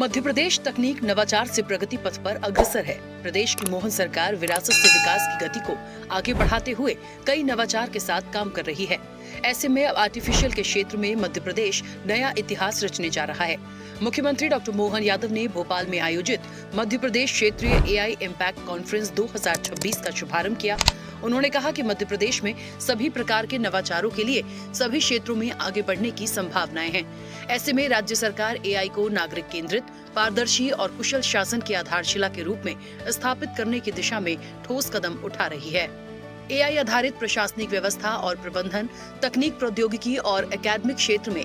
मध्य प्रदेश तकनीक नवाचार से प्रगति पथ पर अग्रसर है। प्रदेश की मोहन सरकार विरासत से विकास की गति को आगे बढ़ाते हुए कई नवाचार के साथ काम कर रही है। ऐसे में अब आर्टिफिशियल के क्षेत्र में मध्य प्रदेश नया इतिहास रचने जा रहा है। मुख्यमंत्री डॉक्टर मोहन यादव ने भोपाल में आयोजित मध्य प्रदेश क्षेत्रीय एआई इम्पैक्ट कॉन्फ्रेंस 2026 का शुभारंभ किया। उन्होंने कहा कि मध्य प्रदेश में सभी प्रकार के नवाचारों के लिए सभी क्षेत्रों में आगे बढ़ने की संभावनाएं हैं। ऐसे में राज्य सरकार एआई को नागरिक केंद्रित, पारदर्शी और कुशल शासन की आधारशिला के रूप में स्थापित करने की दिशा में ठोस कदम उठा रही है। एआई आधारित प्रशासनिक व्यवस्था और प्रबंधन, तकनीक, प्रौद्योगिकी और एकेडमिक क्षेत्र में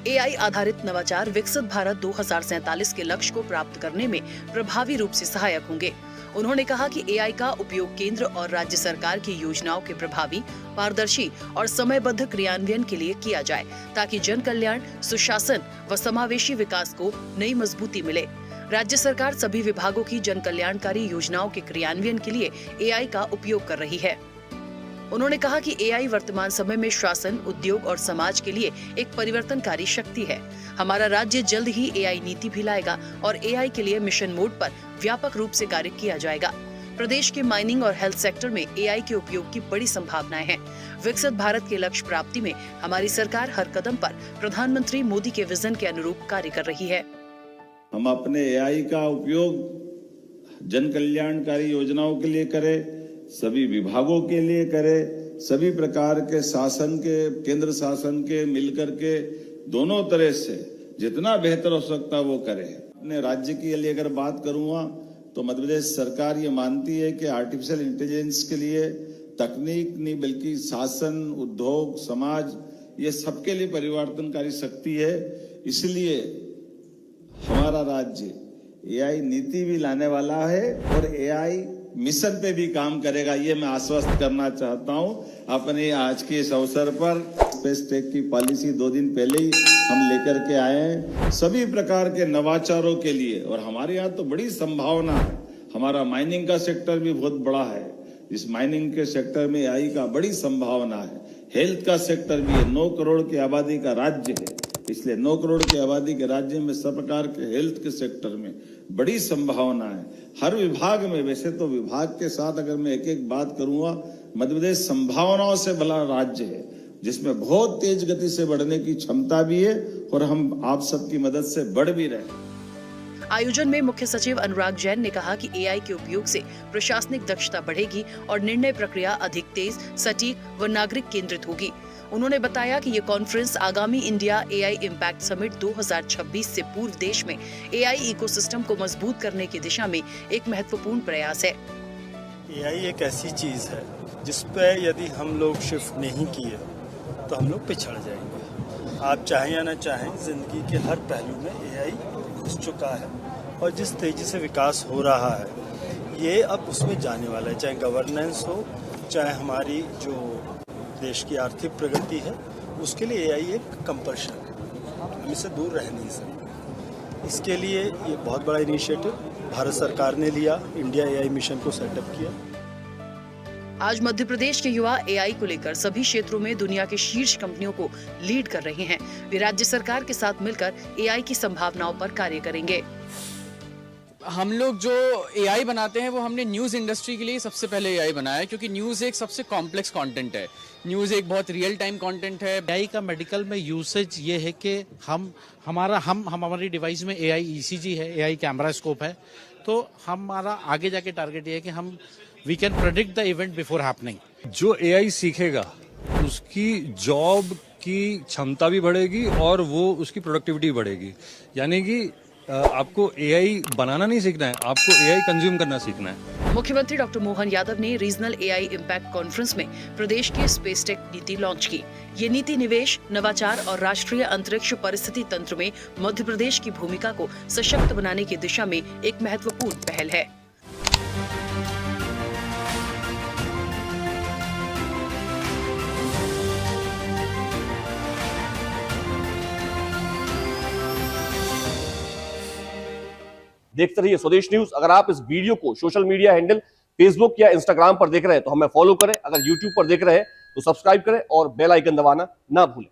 एआई आधारित नवाचार विकसित भारत 2047 के लक्ष्य को प्राप्त करने में प्रभावी रूप से सहायक होंगे। उन्होंने कहा कि एआई का उपयोग केंद्र और राज्य सरकार की योजनाओं के प्रभावी, पारदर्शी और समयबद्ध क्रियान्वयन के लिए किया जाए, ताकि जन कल्याण, सुशासन व समावेशी विकास को नई मजबूती मिले। राज्य सरकार सभी विभागों की जन कल्याणकारी योजनाओं के क्रियान्वयन के लिए एआई का उपयोग कर रही है। उन्होंने कहा कि एआई वर्तमान समय में शासन, उद्योग और समाज के लिए एक परिवर्तनकारी शक्ति है। हमारा राज्य जल्द ही एआई नीति भी लाएगा और एआई के लिए मिशन मोड पर व्यापक रूप से कार्य किया जाएगा। प्रदेश के माइनिंग और हेल्थ सेक्टर में एआई के उपयोग की बड़ी संभावनाएं हैं। विकसित भारत के लक्ष्य प्राप्ति में हमारी सरकार हर कदम पर प्रधानमंत्री मोदी के विजन के अनुरूप कार्य कर रही है। हम अपने एआई का उपयोग जन कल्याणकारी योजनाओं के लिए करें, सभी विभागों के लिए करें, सभी प्रकार के शासन के, केंद्र शासन के मिलकर के दोनों तरह से जितना बेहतर हो सकता वो करें। अपने राज्य के लिए अगर बात करूंगा तो मध्य प्रदेश सरकार ये मानती है कि आर्टिफिशियल इंटेलिजेंस के लिए तकनीक नहीं बल्कि शासन, उद्योग, समाज ये सबके लिए परिवर्तनकारी शक्ति है। इसलिए हमारा राज्य एआई नीति भी लाने वाला है और एआई मिशन पे भी काम करेगा, ये मैं आश्वस्त करना चाहता हूं। अपने आज के इस अवसर पर स्पेस टेक की पॉलिसी 2 दिन पहले ही हम लेकर के आए हैं सभी प्रकार के नवाचारों के लिए, और हमारे यहाँ तो बड़ी संभावना है। हमारा माइनिंग का सेक्टर भी बहुत बड़ा है, इस माइनिंग के सेक्टर में एआई का बड़ी संभावना है। हेल्थ का सेक्टर भी है, 9 करोड़ की आबादी का राज्य है, इसलिए 9 करोड़ की आबादी के राज्य में सब प्रकार के हेल्थ के सेक्टर में बड़ी संभावना है। हर विभाग में, वैसे तो विभाग के साथ अगर मैं एक एक बात करूंगा, मध्य प्रदेश संभावनाओं से भरा राज्य है जिसमें बहुत तेज गति से बढ़ने की क्षमता भी है और हम आप सबकी मदद से बढ़ भी रहे हैं। आयोजन में मुख्य सचिव अनुराग जैन ने कहा कि एआई के उपयोग से प्रशासनिक दक्षता बढ़ेगी और निर्णय प्रक्रिया अधिक तेज, सटीक व नागरिक केंद्रित होगी। उन्होंने बताया कि ये कॉन्फ्रेंस आगामी इंडिया एआई इम्पैक्ट समिट 2026 से पूर्व देश में एआई इकोसिस्टम को मजबूत करने की दिशा में एक महत्वपूर्ण प्रयास है। एआई एक ऐसी चीज है जिस पे यदि हम लोग शिफ्ट नहीं किए तो हम लोग पिछड़ जाएंगे। आप चाहें या न चाहें, जिंदगी के हर पहलू में एआई घुस चुका है और जिस तेजी से विकास हो रहा है ये अब उसमें जाने वाला है। चाहे गवर्नेंस हो, चाहे हमारी जो देश की आर्थिक प्रगति है, उसके लिए एआई एक कंपल्शन है, हम इससे दूर रह नहीं सकते। इसके लिए ये बहुत बड़ा इनिशिएटिव भारत सरकार ने लिया, इंडिया एआई मिशन को सेटअप किया। आज मध्य प्रदेश के युवा एआई को लेकर सभी क्षेत्रों में दुनिया के शीर्ष कंपनियों को लीड कर रहे हैं। वे राज्य सरकार के साथ मिलकर एआई की संभावनाओं पर कार्य करेंगे। हम लोग जो एआई बनाते हैं वो हमने न्यूज़ इंडस्ट्री के लिए सबसे पहले एआई बनाया है, क्योंकि न्यूज़ एक सबसे कॉम्प्लेक्स कंटेंट है। न्यूज़ एक बहुत रियल टाइम कंटेंट है। एआई का मेडिकल में यूसेज ये है कि हमारी डिवाइस में एआई ईसीजी है, एआई कैमरा स्कोप है, तो हमारा आगे जाके टारगेट ये है कि हम we can predict the event before happening. जो एआई सीखेगा उसकी जॉब की क्षमता भी बढ़ेगी और वो उसकी प्रोडक्टिविटी बढ़ेगी। यानी कि आपको एआई बनाना नहीं सीखना है, आपको एआई कंज्यूम करना सीखना है। मुख्यमंत्री डॉक्टर मोहन यादव ने रीजनल एआई इम्पैक्ट कॉन्फ्रेंस में प्रदेश की स्पेस टेक नीति लॉन्च की। ये नीति निवेश, नवाचार और राष्ट्रीय अंतरिक्ष परिस्थिति तंत्र में मध्य प्रदेश की भूमिका को सशक्त बनाने की दिशा में एक महत्वपूर्ण पहल है। देखते रहिए स्वदेश न्यूज। अगर आप इस वीडियो को सोशल मीडिया हैंडल फेसबुक या इंस्टाग्राम पर देख रहे हैं तो हमें फॉलो करें। अगर यूट्यूब पर देख रहे हैं तो सब्सक्राइब करें और बेल आइकन दबाना ना भूलें।